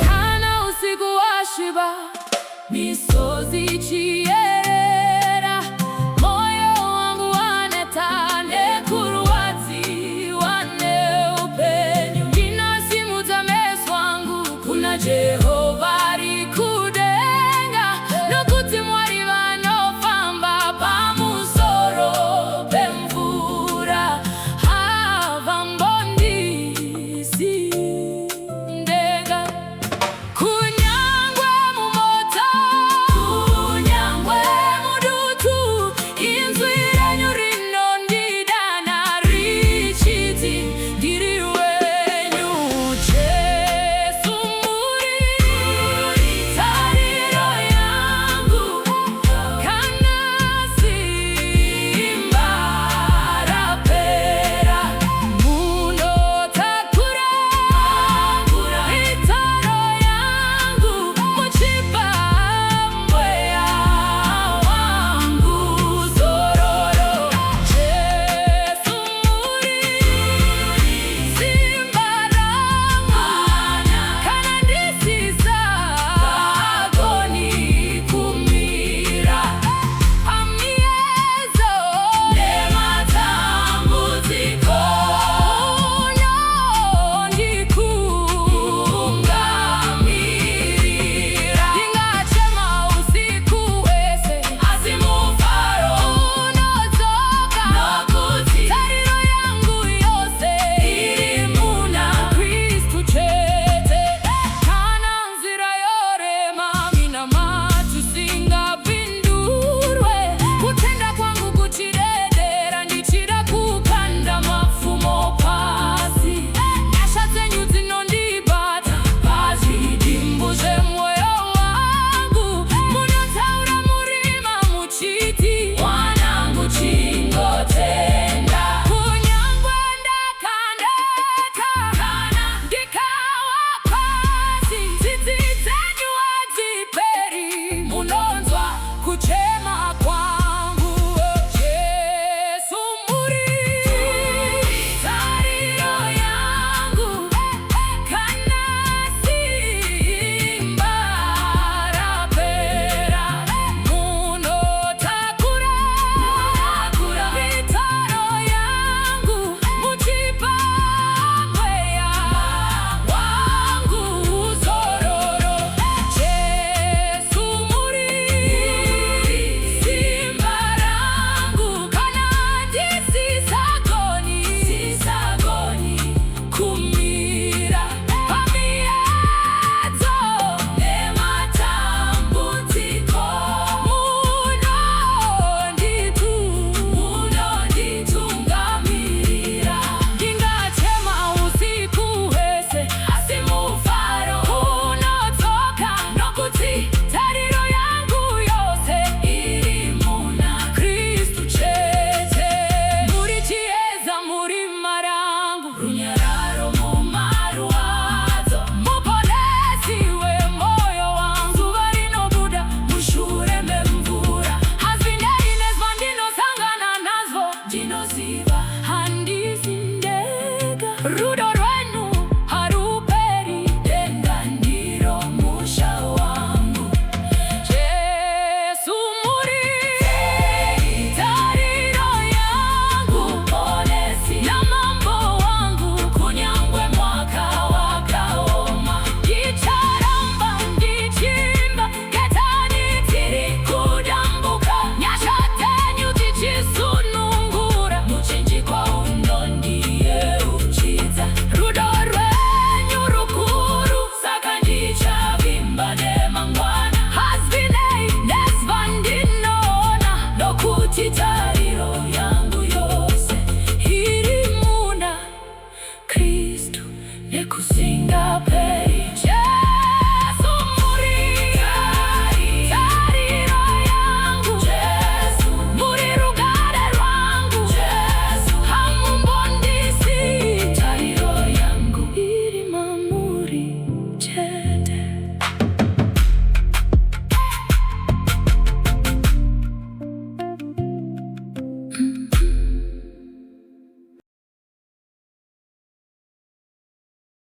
Kana usiku washiba, misozi chiyera, moyo wangu waneta nekuruwazi wane upenyu inasimu za meso wangu kuna Jehova rikudenga nokuti mwari vanofamba pamusoro pemvura havambondisi ndenga kunyangwe mumota kunyangwe mudutu inzwi renyu rinondidana richiti ndiri wenyu Jesu muri tariro yangu kana simba rapera munotakura mitaro yangu muchipambwe wangu zororo Jesu muri simba rangu kana ndisiza agoni kumira amiezo nematambuziko unondikungamirira ndingachema usiku wese asimufaro unozoka nokuti tariro yangu yose iri muna Kristu chete kana nzira yorema mina matu singapindurwe kutenda kwangu kuchidedera ndichida kupanda mafumo pasi nyasha zenyu zinondibata pazvidimbuze mwoyo wangu munotaura murima muchiti wanangu chingotenda kunyangwe ndakandeka kana ndikawa pasi tsitsi dzenyu hadziperi munonzwa kuchema kwangu Jesu muri tariro yangu kana simba rapera munotakura mitaro yangu muchipambwe wangu zororo Jesu muri simba rangu kana ndisisagoni kumira pamiedzo nematambudziko munonditungamirira ndingachema usiku wese asimufaro unodzoka nokuti tariro yangu yose iri muna Kristu chete muri chiedza muri marangu runyararo mumarwadzo muponesi wemoyo wangu zuva rinobuda mushure memvura hazvinei nezvandinosangana nazvo ndinoziva handisi ndega rudo rwenyu haruperi denga ndiro musha wangu Jesu muri tariro yangu ponesi na mambo wangu kunyangwe mwaka wakaoma ndicharamba ndichimba ketani tiri kudambuka nyasha dzenyu dzichisunungura muchinjikwa unondiyeuchidza rudo rwenyu rukuru saka ndichavimba nemangwana hazvinei nezvandinoona nokuti tariro yangu yose iri muna Kristu nekusingaperi